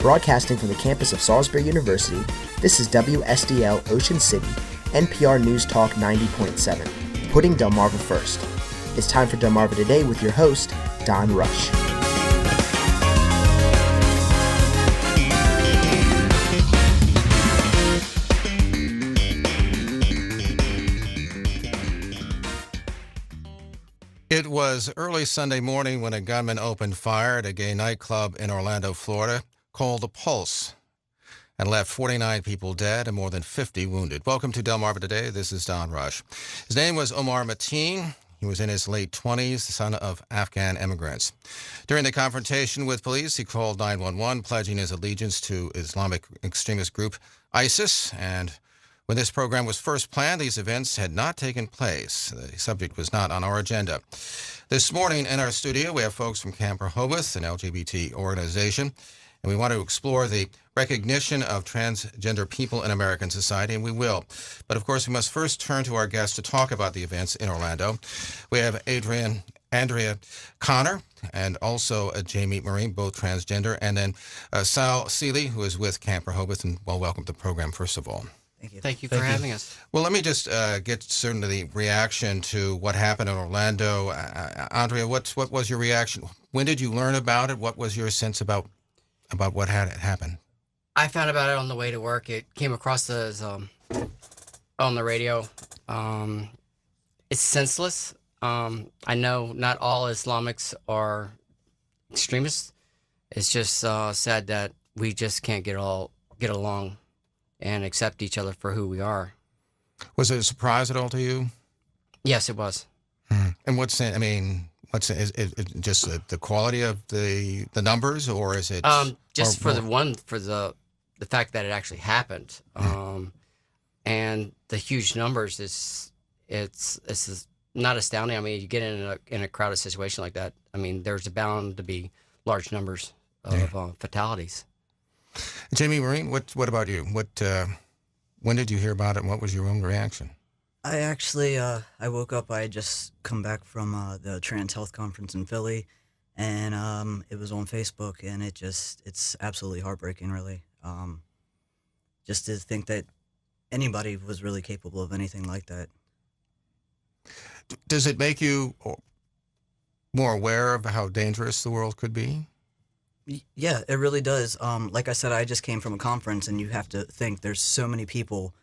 Broadcasting from the campus of Salisbury University, this is WSDL Ocean City, NPR News Talk 90.7, putting Delmarva first. It's time for Delmarva Today with your host, Don Rush. It was early Sunday morning when a gunman opened fire at a gay nightclub in Orlando, Florida, called The Pulse, and left 49 people dead and more than 50 wounded. Welcome to Delmarva Today. This is Don Rush. His name was Omar Mateen. He was in his late 20s, the son of Afghan immigrants. During the confrontation with police, he called 911, pledging his allegiance to Islamic extremist group ISIS. And when this program was first planned, these events had not taken place. The subject was not on our agenda. This morning in our studio, we have folks from Camp Rehoboth, an LGBT organization, and we want to explore the recognition of transgender people in American society, and we will. But of course, we must first turn to our guests to talk about the events in Orlando. We have Andrea Connor and also Jamie Marine, both transgender, and then Sal Seeley, who is with Camp Rehoboth, and welcome to the program, first of all. Thank you. Thank you for having us. Well, let me just get certainly the reaction to what happened in Orlando. Andrea, what was your reaction? When did you learn about it? What was your sense about what had happened? I found about it on the way to work. It came across as on the radio. It's senseless. I know not all Islamics are extremists. It's just sad that we just can't get along and accept each other for who we are. Was it a surprise at all to you? Yes, it was. And is it just the quality of the numbers, or is it just the fact that it actually happened, and the huge numbers it's not astounding. I mean, you get in a crowded situation like that. I mean, there's bound to be large numbers of fatalities. Jamie Marine, what about you? When did you hear about it, and what was your own reaction? I actually, I woke up, I had just come back from the Trans Health Conference in Philly, and it was on Facebook, and it's absolutely heartbreaking, really. Just to think that anybody was really capable of anything like that. Does it make you more aware of how dangerous the world could be? Yeah, it really does. Like I said, I just came from a conference, and you have to think there's so many people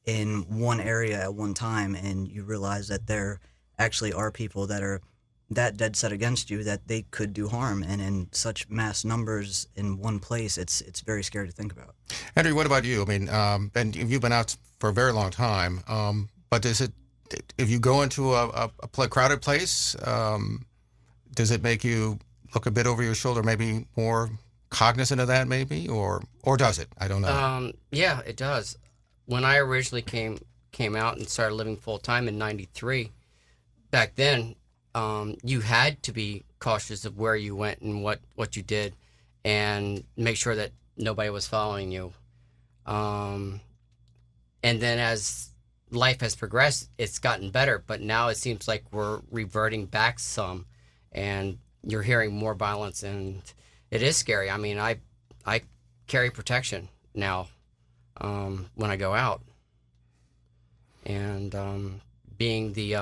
in one area at one time, and you realize that there actually are people that are that dead set against you that they could do harm, and in such mass numbers in one place, it's very scary to think about. Andrew, what about you? I mean, and you've been out for a very long time, but if you go into a crowded place, does it make you look a bit over your shoulder, maybe more cognizant of that, maybe, or does it? I don't know. Yeah, it does. When I originally came out and started living full time in '93, back then, you had to be cautious of where you went and what you did, and make sure that nobody was following you. And then as life has progressed, it's gotten better, but now it seems like we're reverting back some, and you're hearing more violence, and it is scary. I mean, I carry protection now when I go out, and being the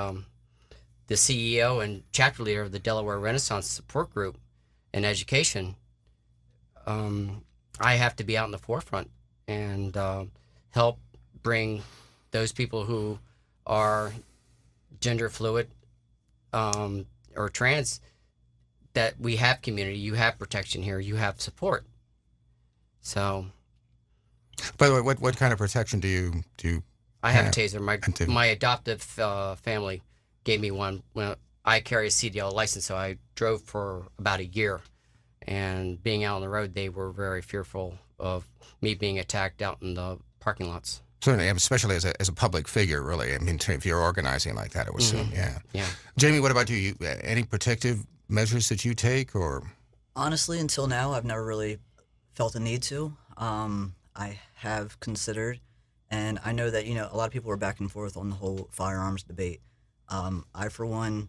CEO and chapter leader of the Delaware Renaissance Support Group in education, I have to be out in the forefront and help bring those people who are gender fluid or trans, that we have community, you have protection here, you have support. So, by the way, what kind of protection do you? I have a taser. My adoptive family gave me one. When I carry a CDL license, so I drove for about a year, and being out on the road, they were very fearful of me being attacked out in the parking lots. Certainly, especially as a public figure, really. I mean, if you're organizing like that, I would assume, yeah. Jamie, what about you? Any protective measures that you take, or? Honestly, until now, I've never really felt a need to. I have considered, and I know that, a lot of people are back and forth on the whole firearms debate. I, for one,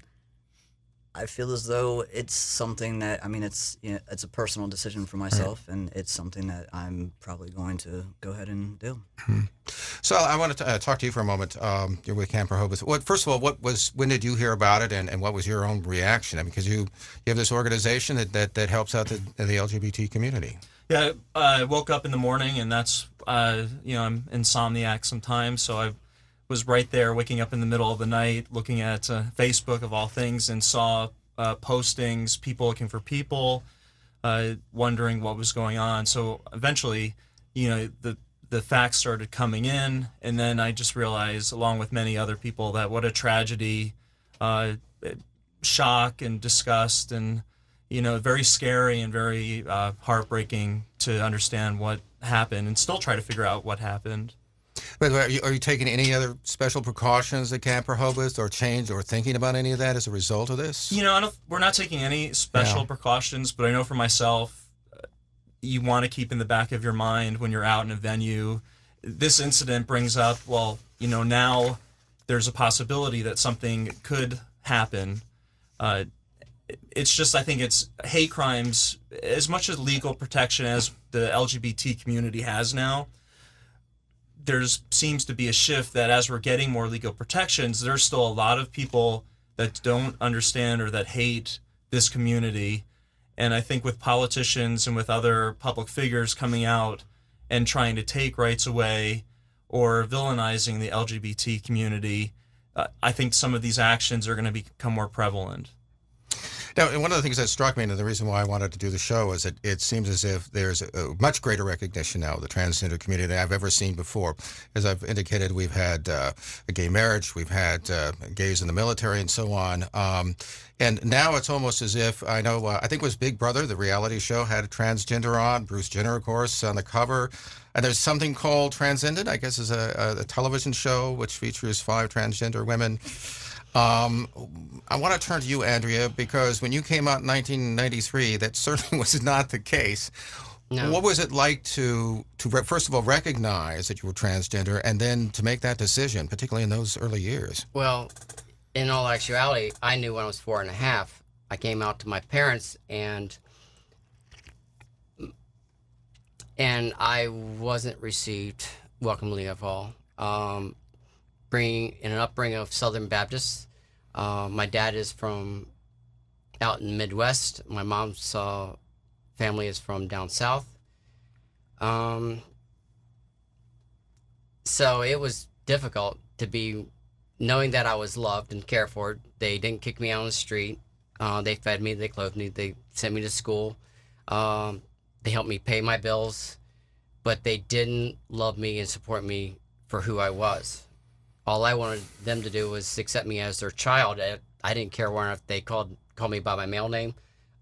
I feel as though it's something that, I mean, it's it's a personal decision for myself, and it's something that I'm probably going to go ahead and do. So I want to talk to you for a moment. You're with Camp Rehoboth. First of all, when did you hear about it, and what was your own reaction? I mean, because you have this organization that helps out the LGBT community. Yeah, I woke up in the morning, and that's I'm insomniac sometimes, so I was right there waking up in the middle of the night looking at Facebook of all things, and saw postings, people looking for people, wondering what was going on. So eventually, the facts started coming in, and then I just realized, along with many other people, that what a tragedy, shock and disgust, and very scary and very heartbreaking to understand what happened and still try to figure out what happened. But are you taking any other special precautions at Camp Rehoboth, or change, or thinking about any of that as a result of this? We're not taking any special precautions, but I know for myself, you want to keep in the back of your mind when you're out in a venue. This incident brings up, now there's a possibility that something could happen. It's just, I think it's hate crimes, as much as legal protection as the LGBT community has now. There seems to be a shift that as we're getting more legal protections, there's still a lot of people that don't understand or that hate this community. And I think with politicians and with other public figures coming out and trying to take rights away or villainizing the LGBT community, I think some of these actions are going to become more prevalent. Now, and one of the things that struck me, and the reason why I wanted to do the show, is that it seems as if there's a much greater recognition now of the transgender community than I've ever seen before. As I've indicated, we've had a gay marriage, we've had gays in the military, and so on. And now it's almost as if, I think it was Big Brother, the reality show, had a transgender on, Bruce Jenner, of course, on the cover. And there's something called Transcendent, I guess is a television show which features 5 transgender women. I want to turn to you, Andrea, because when you came out in 1993, that certainly was not the case. No. What was it like to first of all recognize that you were transgender, and then to make that decision, particularly in those early years? Well, in all actuality, I knew when I was 4.5. I came out to my parents, and I wasn't received welcomely at all. In an upbringing of Southern Baptists. My dad is from out in the Midwest. My mom's family is from down south. So it was difficult to be knowing that I was loved and cared for. They didn't kick me out on the street. They fed me, they clothed me, they sent me to school. They helped me pay my bills, but they didn't love me and support me for who I was. All I wanted them to do was accept me as their child. I didn't care whether if they called me by my male name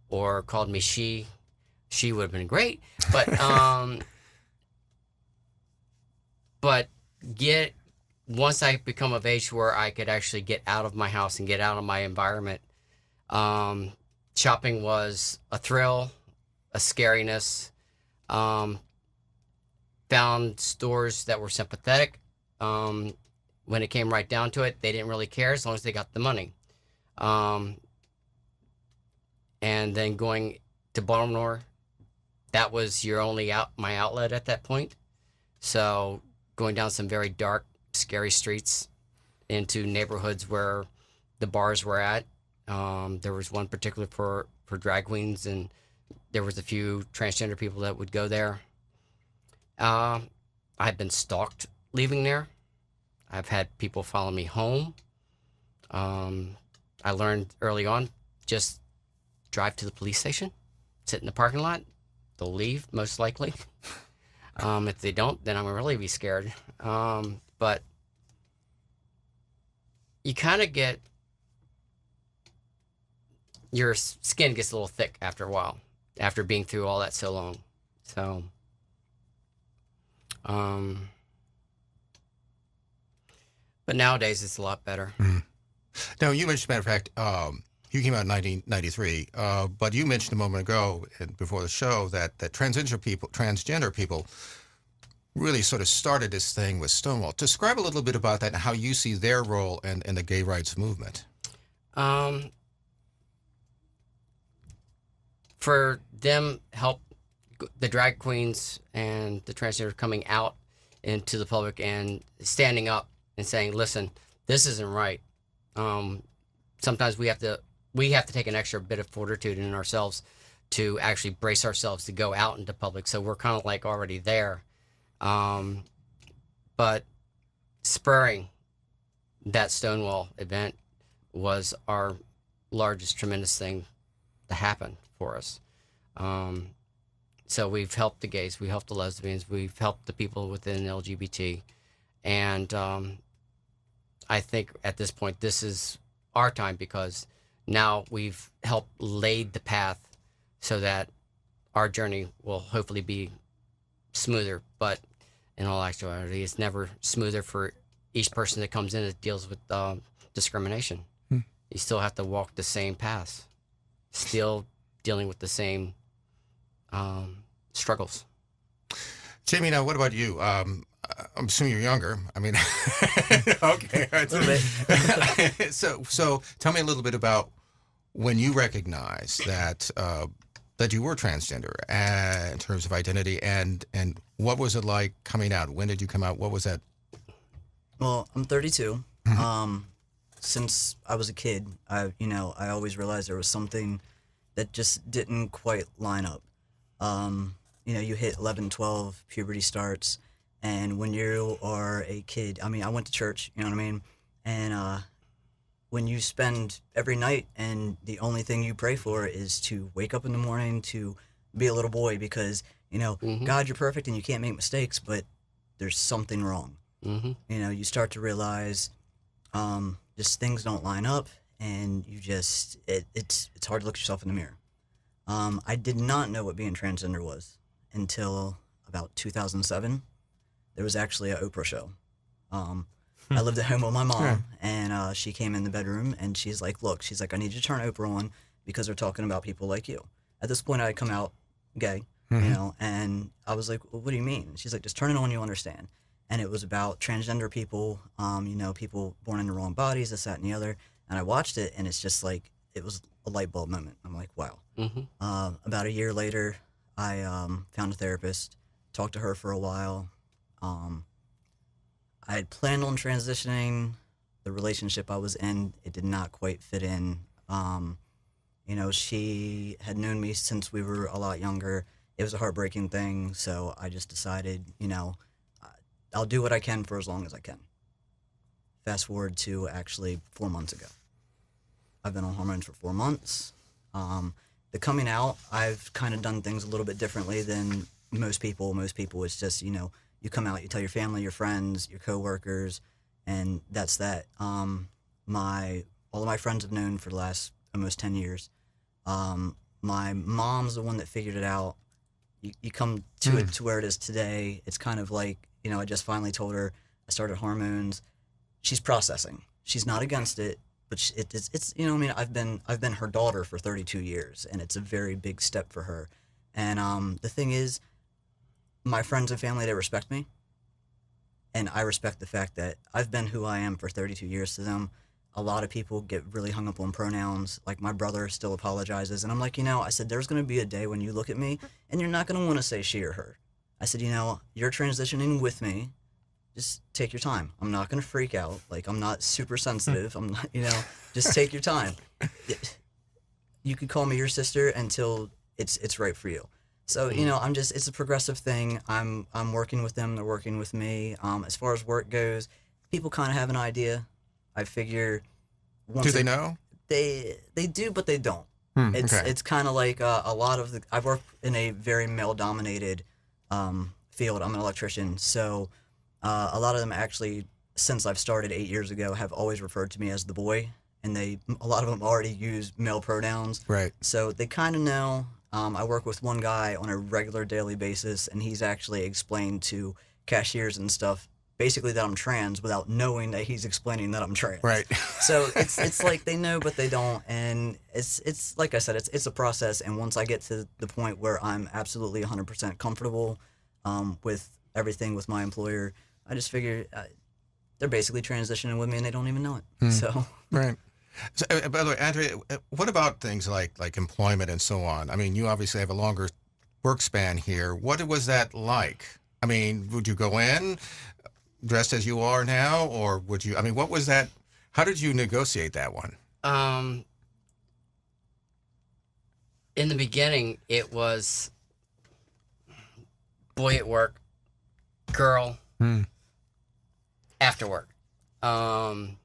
or called me she. She would have been great. But once I become of age where I could actually get out of my house and get out of my environment, shopping was a thrill, a scariness. Found stores that were sympathetic. When it came right down to it, they didn't really care as long as they got the money. And then going to Baltimore, that was my outlet at that point. So going down some very dark, scary streets into neighborhoods where the bars were at. There was one particular for drag queens, and there was a few transgender people that would go there. I had been stalked leaving there. I've had people follow me home. I learned early on, just drive to the police station, sit in the parking lot. They'll leave, most likely. If they don't, then I'm going to really be scared. But you kind of your skin gets a little thick after a while, after being through all that so long. So, but nowadays it's a lot better. Mm. Now, you mentioned, matter of fact, you came out in 1993, but you mentioned a moment ago before the show that transgender people really sort of started this thing with Stonewall. Describe a little bit about that and how you see their role in the gay rights movement. for them help the drag queens and the transgender coming out into the public and standing up and saying, listen, this isn't right. Sometimes we have to take an extra bit of fortitude in ourselves to actually brace ourselves to go out into public. So we're kind of like already there. But spurring that Stonewall event was our largest, tremendous thing to happen for us. So we've helped the gays, we helped the lesbians, we've helped the people within LGBT. And I think at this point, this is our time, because now we've helped laid the path so that our journey will hopefully be smoother. But in all actuality, it's never smoother for each person that comes in that deals with discrimination. You still have to walk the same path, still dealing with the same struggles. Jamie, now what about you? I'm assuming you're younger. I mean, okay. A little bit. So tell me a little bit about when you recognized that that you were transgender in terms of identity, and what was it like coming out? When did you come out? What was that? Well, I'm 32. Since I was a kid, I always realized there was something that just didn't quite line up. You hit 11, 12, puberty starts, and when you are a kid, I mean, I went to church, you know what I mean? And when you spend every night and the only thing you pray for is to wake up in the morning to be a little boy, because, God, you're perfect and you can't make mistakes, but there's something wrong. You start to realize just things don't line up, and you just, it's hard to look yourself in the mirror. I did not know what being transgender was until about 2007. There was actually an Oprah show. I lived at home with my mom, and she came in the bedroom, and she's like, look, I need you to turn Oprah on because they're talking about people like you. At this point, I had come out gay, and I was like, well, what do you mean? She's like, just turn it on, you understand. And it was about transgender people, people born in the wrong bodies, this, that, and the other. And I watched it, and it's just like, it was a light bulb moment. I'm like, wow. About a year later, I found a therapist, talked to her for a while. I had planned on transitioning. The relationship I was in, it did not quite fit in. She had known me since we were a lot younger. It was a heartbreaking thing, so I just decided, I'll do what I can for as long as I can. Fast forward to actually 4 months ago. I've been on hormones for 4 months. The coming out, I've kind of done things a little bit differently than most people. Most people, it's just, you come out, you tell your family, your friends, your coworkers, and that's that. All of my friends have known for the last almost 10 years. My mom's the one that figured it out. You come to it to where it is today. It's kind of like, I just finally told her I started hormones. She's processing. She's not against it, but it's I've been her daughter for 32 years, and it's a very big step for her. And the thing is, my friends and family, they respect me, and I respect the fact that I've been who I am for 32 years to them. A lot of people get really hung up on pronouns. Like, my brother still apologizes, and I'm like, I said, there's going to be a day when you look at me and you're not going to want to say she or her. I said, you're transitioning with me. Just take your time. I'm not going to freak out. Like, I'm not super sensitive. I'm not, just take your time. You could call me your sister until it's right for you. So, it's a progressive thing. I'm working with them. They're working with me. As far as work goes, people kind of have an idea. I figure. Do they know? They do, but they don't. It's kind of like a lot of I've worked in a very male-dominated field. I'm an electrician, so a lot of them actually, since I've started 8 years ago, have always referred to me as the boy, and a lot of them already use male pronouns. Right. So they kind of know. I work with one guy on a regular daily basis, and he's actually explained to cashiers and stuff basically that I'm trans without knowing that he's explaining that I'm trans. Right. So it's like they know, but they don't. And it's like I said, it's a process. And once I get to the point where I'm absolutely 100% comfortable with everything with my employer, I just figure they're basically transitioning with me and they don't even know it. So. Right. So, by the way, Andrea, what about things like employment and so on? I mean, you obviously have a longer work span here. What was that like? I mean, would you go in dressed as you are now, or would you? I mean, what was that? How did you negotiate that one? In the beginning, it was boy at work, girl after work. And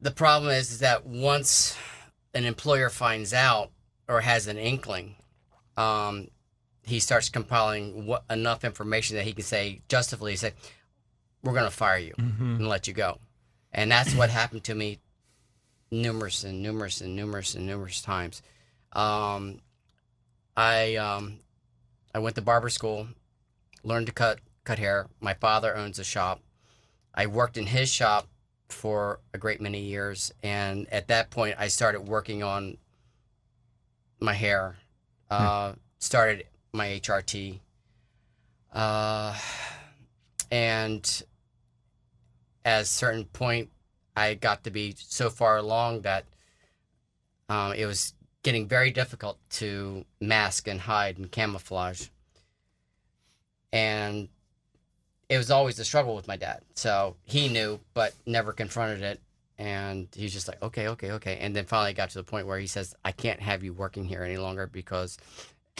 the problem is that once an employer finds out or has an inkling, he starts compiling enough information that he can justifiably say, we're going to fire you and let you go. And that's what happened to me numerous times. I went to barber school, learned to cut hair. My father owns a shop. I worked in his shop for a great many years, and at that point I started working on my hair, started my HRT, and at a certain point I got to be so far along that it was getting very difficult to mask and hide and camouflage. And it was always a struggle with my dad. So he knew, but never confronted it. And he's just like, okay. And then finally got to the point where he says, I can't have you working here any longer because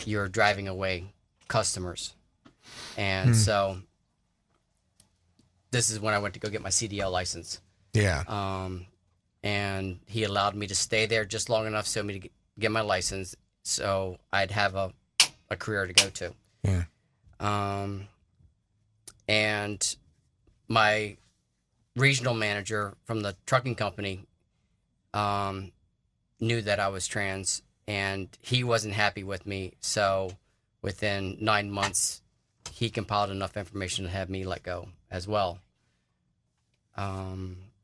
you're driving away customers. And so this is when I went to go get my CDL license. Yeah. And he allowed me to stay there just long enough so me to get my license so I'd have a career to go to. Yeah. And my regional manager from the trucking company knew that I was trans, and he wasn't happy with me. So within 9 months, he compiled enough information to have me let go as well. I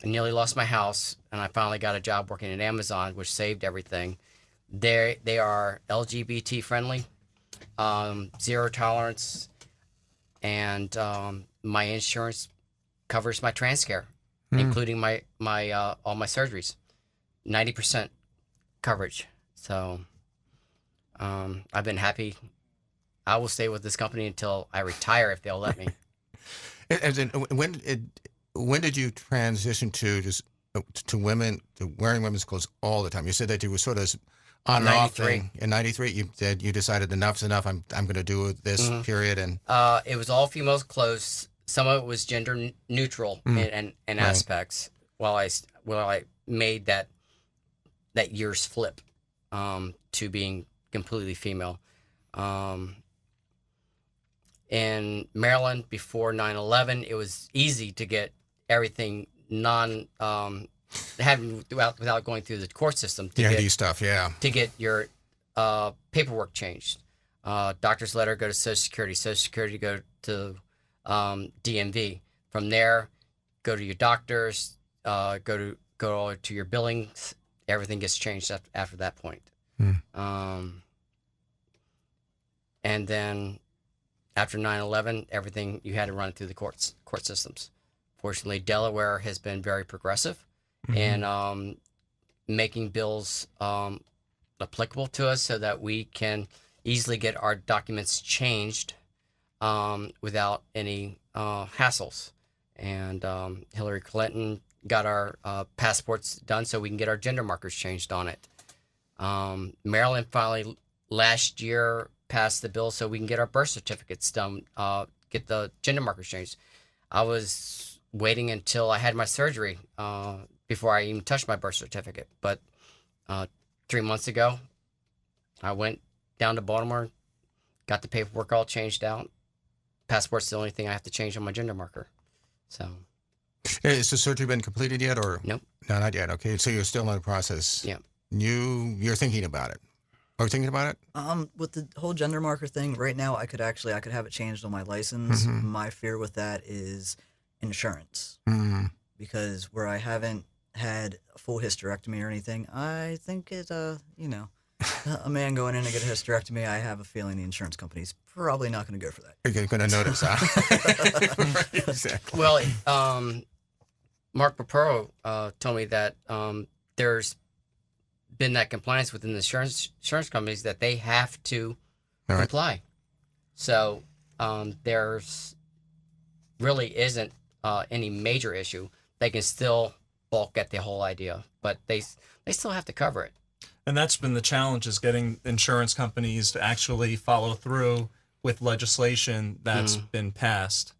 nearly lost my house, and I finally got a job working at Amazon, which saved everything. They are LGBT friendly, zero tolerance, and my insurance covers my trans care, including my all my surgeries, 90% coverage. So I've been happy. I will stay with this company until I retire if they'll let me. And then when did you transition to wearing women's clothes all the time? You said that you were sort of on and off thing. In 93, you decided enough's enough. I'm going to do this period. And it was all female clothes. Some of it was gender neutral in aspects. While I made that year's flip to being completely female. In Maryland before 9/11, it was easy to get everything without going through the court system to get stuff, to get your paperwork changed. Doctor's letter, go to Social Security go to DMV. From there, go to your doctors, go to your billings. Everything gets changed after that point. And then after 9/11, everything you had to run through the court systems. Fortunately, Delaware has been very progressive in making bills applicable to us so that we can easily get our documents changed without any hassles. And Hillary Clinton got our passports done so we can get our gender markers changed on it. Maryland finally last year passed the bill so we can get our birth certificates done, get the gender markers changed. I was waiting until I had my surgery before I even touched my birth certificate. But 3 months ago, I went down to Baltimore, got the paperwork all changed out. Passport's the only thing I have to change on my gender marker. So, has the surgery been completed yet, or nope? No, not yet. Okay, so you're still in the process. Yeah. You're thinking about it. Are you thinking about it? With the whole gender marker thing, right now I could have it changed on my license. My fear with that is insurance, because where I haven't had a full hysterectomy or anything, I think it, a man going in to get a hysterectomy, I have a feeling the insurance company's probably not going to go for that. You're going to notice, huh? Exactly. Well, Mark Papuro told me that there's been that compliance within the insurance companies that they have to All right. comply. So there's really isn't any major issue. They can still balk at the whole idea, but they still have to cover it. And that's been the challenge, is getting insurance companies to actually follow through with legislation that's been passed.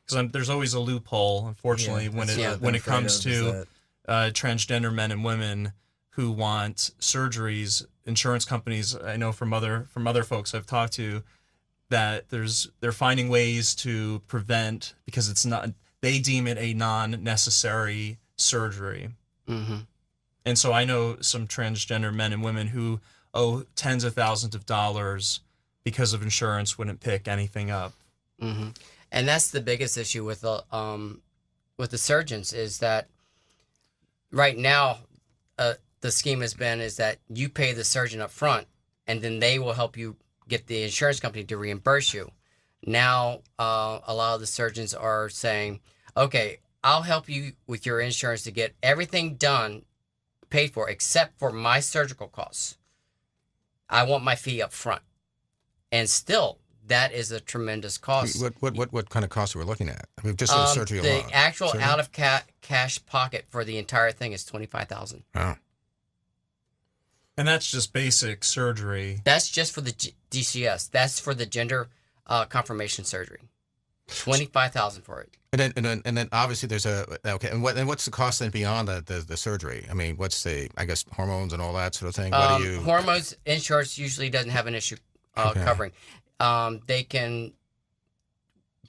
Because there's always a loophole, unfortunately, when it comes to transgender men and women who want surgeries. Insurance companies, I know from other folks I've talked to, that they're finding ways to prevent, because it's not, they deem it a non-necessary surgery. Mm-hmm. And so I know some transgender men and women who owe tens of thousands of dollars because of insurance wouldn't pick anything up. Mm-hmm. And that's the biggest issue with the surgeons, is that right now the scheme has been is that you pay the surgeon up front, and then they will help you get the insurance company to reimburse you. Now a lot of the surgeons are saying, okay, I'll help you with your insurance to get everything done, paid for, except for my surgical costs. I want my fee up front. And still, that is a tremendous cost. What kind of costs are we looking at? I mean, just in surgery alone. The actual out of cash pocket for the entire thing is $25,000. Oh. And that's just basic surgery. That's just for the DCS. That's for the gender confirmation surgery. $25,000 for it. And then obviously there's and what's the cost then beyond the surgery? I mean, what's I guess hormones and all that sort of thing? What do you? Hormones insurance usually doesn't have an issue covering. They can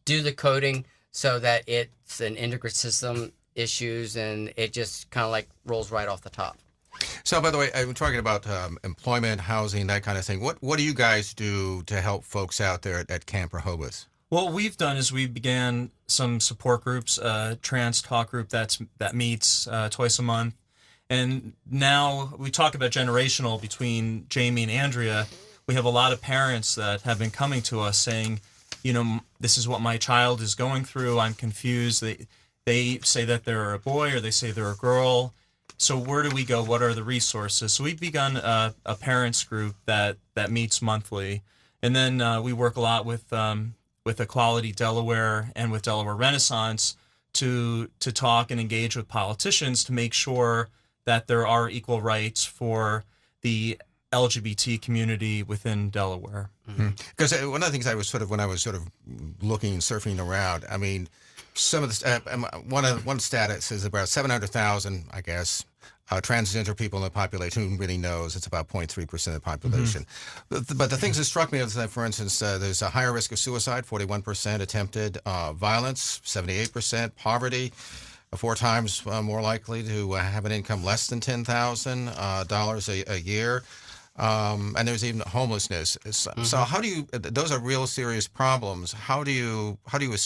do the coding so that it's an endocrine system issues, and it just kind of like rolls right off the top. So, by the way, I'm talking about employment, housing, that kind of thing. What do you guys do to help folks out there at Camp Rehoboth? What we've done is we began some support groups, trans talk group that meets twice a month. And now we talk about generational between Jamie and Andrea. We have a lot of parents that have been coming to us saying, this is what my child is going through. I'm confused. They say that they're a boy, or they say they're a girl. So where do we go? What are the resources? So we've begun a parents group that meets monthly. And then we work a lot with Equality Delaware and with Delaware Renaissance to talk and engage with politicians to make sure that there are equal rights for the LGBT community within Delaware. Because one of the things I was when I was looking and surfing around, I mean, some of the one stat says about 700,000, I guess, transgender people in the population. Who really knows? It's about 0.3% of the population. But the things that struck me is that, for instance, there's a higher risk of suicide, 41%, attempted violence, 78%, poverty, 4 times more likely to have an income less than $10,000 a year. And there's even homelessness. So how do you? Those are real serious problems. How do you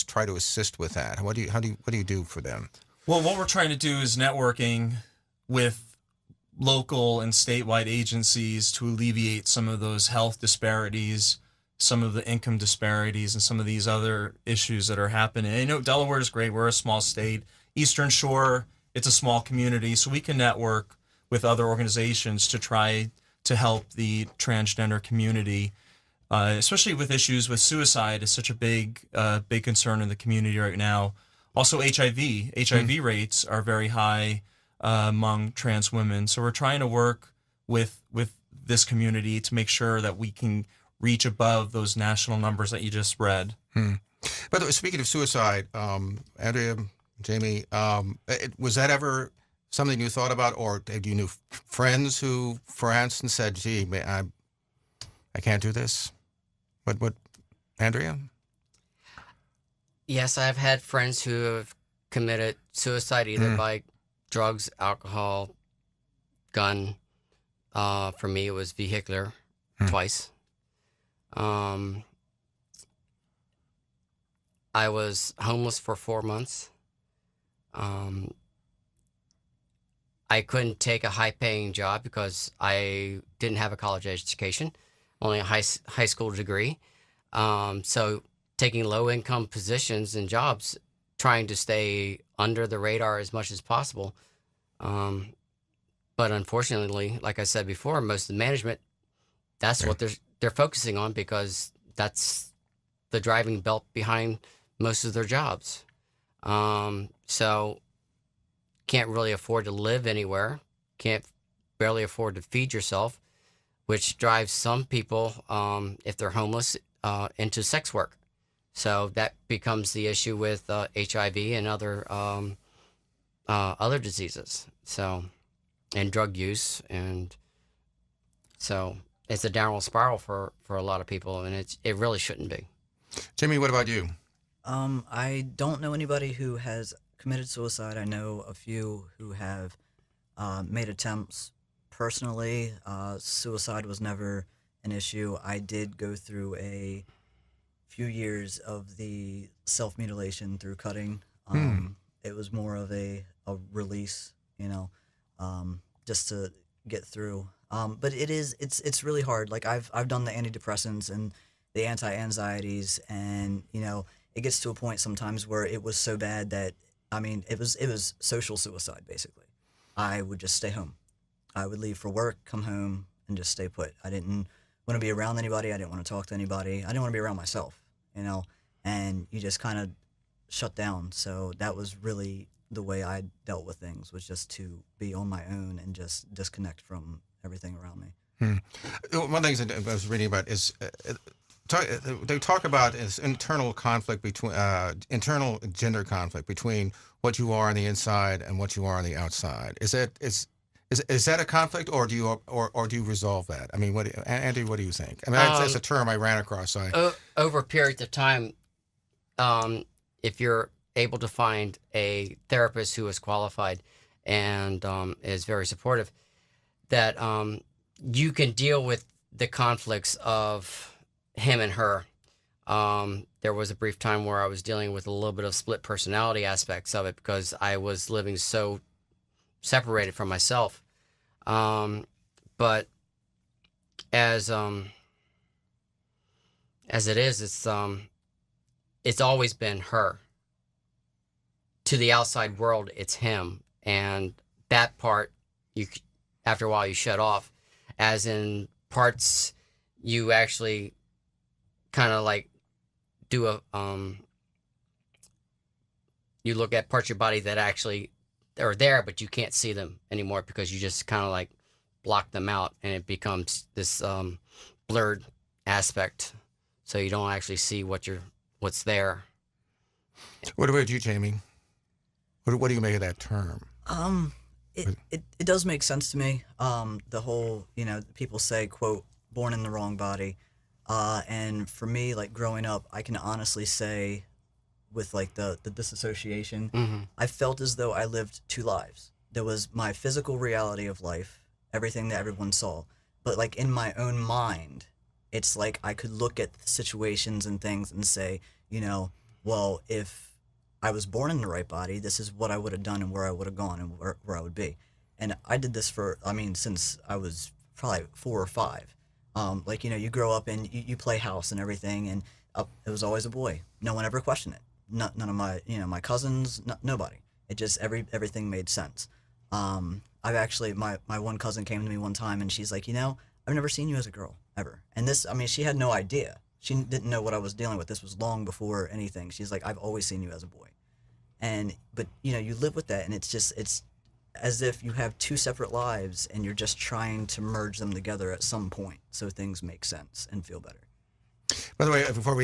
try to assist with that? What do you do for them? Well, what we're trying to do is networking with local and statewide agencies to alleviate some of those health disparities, some of the income disparities, and some of these other issues that are happening. And I know Delaware is great. We're a small state. Eastern Shore, it's a small community, so we can network with other organizations to try to help the transgender community, especially with issues with suicide is such a big concern in the community right now. Also HIV rates are very high among trans women. So we're trying to work with this community to make sure that we can reach above those national numbers that you just read. By the way, speaking of suicide, Andrea, Jamie, was that ever something you thought about, or do you knew friends who, for instance, said, "Gee, I can't do this"? What, Andrea? Yes, I've had friends who have committed suicide either by drugs, alcohol, gun. For me, it was vehicular twice. I was homeless for 4 months. I couldn't take a high-paying job because I didn't have a college education, only a high school degree. So taking low-income positions and jobs trying to stay under the radar as much as possible. But unfortunately, like I said before, most of the management, that's what they're focusing on, because that's the driving belt behind most of their jobs. So can't really afford to live anywhere, can't barely afford to feed yourself, which drives some people, if they're homeless, into sex work. So that becomes the issue with HIV and other diseases. So, and drug use, and so it's a downward spiral for a lot of people, and it really shouldn't be. Jimmy, what about you? I don't know anybody who has committed suicide. I know a few who have made attempts. Personally, suicide was never an issue. I did go through a few years of the self-mutilation through cutting. It was more of a release, just to get through. But it's really hard. Like I've done the antidepressants and the anti-anxieties, and it gets to a point sometimes where it was so bad that it was social suicide basically. I would just stay home. I would leave for work, come home, and just stay put. I didn't want to be around anybody. I didn't want to talk to anybody. I didn't want to be around myself, and you just kind of shut down. So that was really the way I dealt with things, was just to be on my own and just disconnect from everything around me. One of the things that I was reading about is they talk about is internal conflict between internal gender conflict between what you are on the inside and what you are on the outside. Is that a conflict, or do you resolve that? I mean, Andy, what do you think? I mean, that's a term I ran across. Over periods of time, if you're able to find a therapist who is qualified and is very supportive, that you can deal with the conflicts of him and her. There was a brief time where I was dealing with a little bit of split personality aspects of it, because I was living so separated from myself. But as it is, it's always been her. To the outside world, it's him, and that part, after a while you shut off. As in parts, you actually kind of like do you look at parts of your body that actually are there, but you can't see them anymore, because you just kind of like block them out, and it becomes this blurred aspect, so you don't actually see what's there. What about you, Jamie? What do you make of that term? It does make sense to me. The whole, people say, quote, born in the wrong body. And for me, like growing up, I can honestly say with like the disassociation, I felt as though I lived two lives. There was my physical reality of life, everything that everyone saw. But like in my own mind, it's like I could look at situations and things and say, well, if I was born in the right body, this is what I would have done and where I would have gone and where I would be. And I did this since I was probably 4 or 5. You grow up and you play house and everything, and it was always a boy. No one ever questioned it. None of my, my cousins, nobody. It just, everything made sense. I've actually, my one cousin came to me one time and she's like, I've never seen you as a girl, ever. And this, she had no idea. She didn't know what I was dealing with. This was long before anything. She's like, I've always seen you as a boy. But you live with that, and it's as if you have two separate lives, and you're just trying to merge them together at some point so things make sense and feel better. By the way, before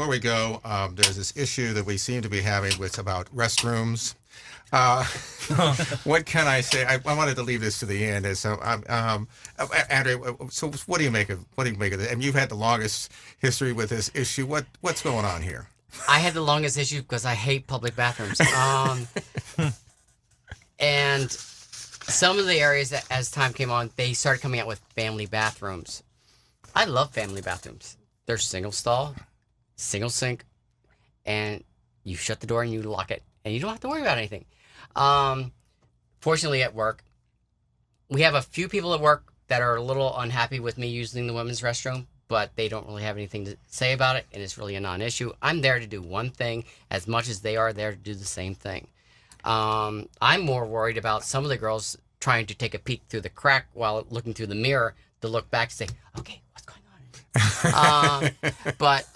we go, there's this issue that we seem to be having about restrooms. What can I say? I wanted to leave this to the end. So, Andrea, so what do you make of it? And you've had the longest history with this issue. What's going on here? I had the longest issue because I hate public bathrooms. And some of the areas that, as time came on, they started coming out with family bathrooms. I love family bathrooms. They're single stall, single sink, and you shut the door and you lock it, and you don't have to worry about anything. Fortunately, at work, we have a few people at work that are a little unhappy with me using the women's restroom, but they don't really have anything to say about it, and it's really a non-issue. I'm there to do one thing as much as they are there to do the same thing. I'm more worried about some of the girls trying to take a peek through the crack while looking through the mirror to look back and say, okay, what's going on? But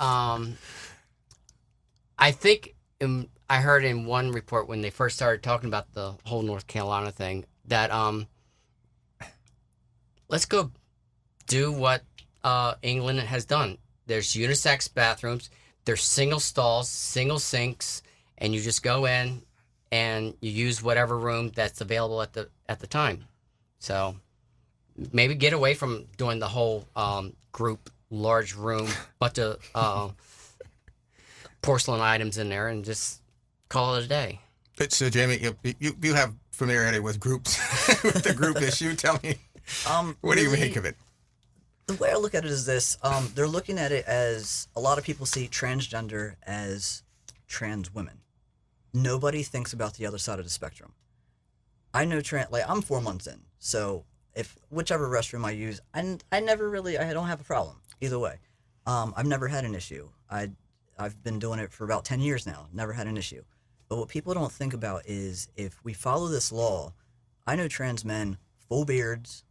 I think I heard in one report when they first started talking about the whole North Carolina thing that let's go do what England has done. There's unisex bathrooms, there's single stalls, single sinks, and you just go in and you use whatever room that's available at the time. So maybe get away from doing the whole group, large room, bunch of porcelain items in there, and just call it a day. So, Jamie, you have familiarity with groups, with the group issue. Tell me, what do you make of it? The way I look at it is this. They're looking at it as a lot of people see transgender as trans women. Nobody thinks about the other side of the spectrum. I know I'm 4 months in, so if whichever restroom I use, I don't have a problem either way. I've never had an issue. I've been doing it for about 10 years now, never had an issue. But what people don't think about is if we follow this law, I know trans men, full beards,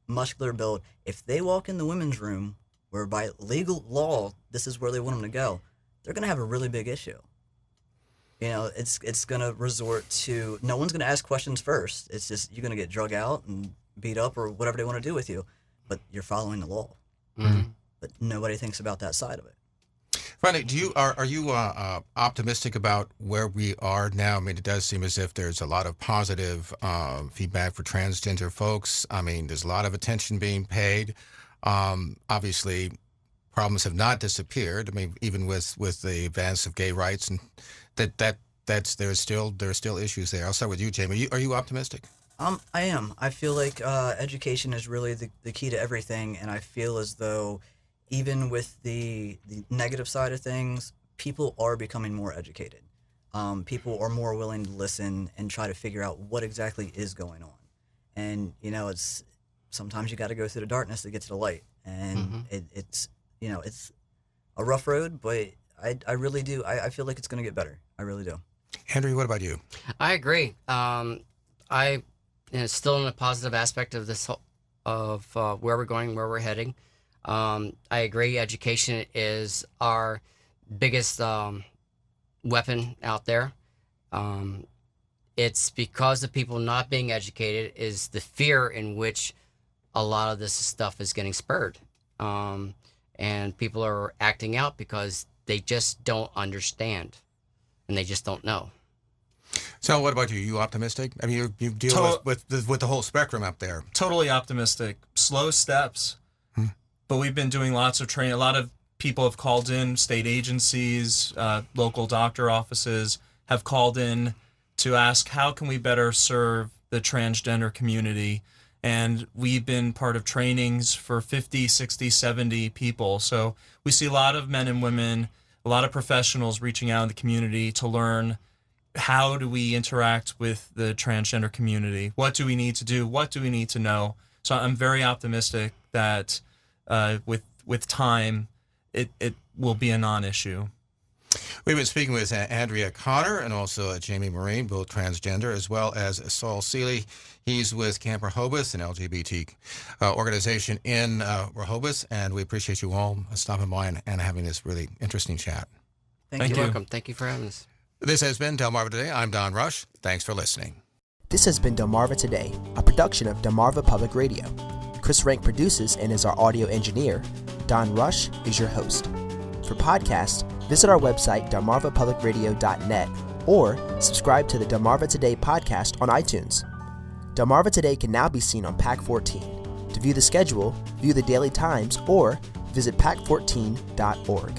muscular build, if they walk in the women's room where by legal law, this is where they want them to go, they're going to have a really big issue. It's going to resort to, no one's going to ask questions first. It's just, you're going to get drug out and beat up or whatever they want to do with you, but you're following the law. Mm-hmm. But nobody thinks about that side of it. Finally, are you optimistic about where we are now? I mean, it does seem as if there's a lot of positive feedback for transgender folks. I mean, there's a lot of attention being paid. Obviously, problems have not disappeared. I mean, even with the advance of gay rights, and there's still issues there. I'll start with you, Jamie. Are you optimistic? I am. I feel like education is really the key to everything, and I feel as though even with the negative side of things, people are becoming more educated. People are more willing to listen and try to figure out what exactly is going on. And, it's sometimes you got to go through the darkness to get to the light. And it's a rough road, but I really do. I feel like it's going to get better. I really do. Henry, what about you? I agree. I still in a positive aspect of this, of where we're going, where we're heading. I agree. Education is our biggest weapon out there. It's because of people not being educated is the fear in which a lot of this stuff is getting spurred. And people are acting out because they just don't understand and they just don't know. So what about you? You optimistic? I mean, you deal with the whole spectrum up there. Totally optimistic. Slow steps. But we've been doing lots of training. A lot of people have called in, state agencies, local doctor offices have called in to ask how can we better serve the transgender community. And we've been part of trainings for 50, 60, 70 people. So we see a lot of men and women, a lot of professionals reaching out in the community to learn how do we interact with the transgender community? What do we need to do? What do we need to know? So I'm very optimistic that with time, it will be a non-issue. We've been speaking with Andrea Connor and also Jamie Marine, both transgender, as well as Saul Seeley. He's with Camp Rehoboth, an LGBT organization in Rehoboth, and we appreciate you all stopping by and having this really interesting chat. Thank you. You're welcome. Thank you for having us. This has been Delmarva Today. I'm Don Rush. Thanks for listening. This has been Delmarva Today, a production of Delmarva Public Radio. Chris Rank produces and is our audio engineer. Don Rush is your host. For podcasts, visit our website, delmarvapublicradio.net, or subscribe to the Delmarva Today podcast on iTunes. Delmarva Today can now be seen on PAC 14. To view the schedule, view the daily times, or visit pac14.org.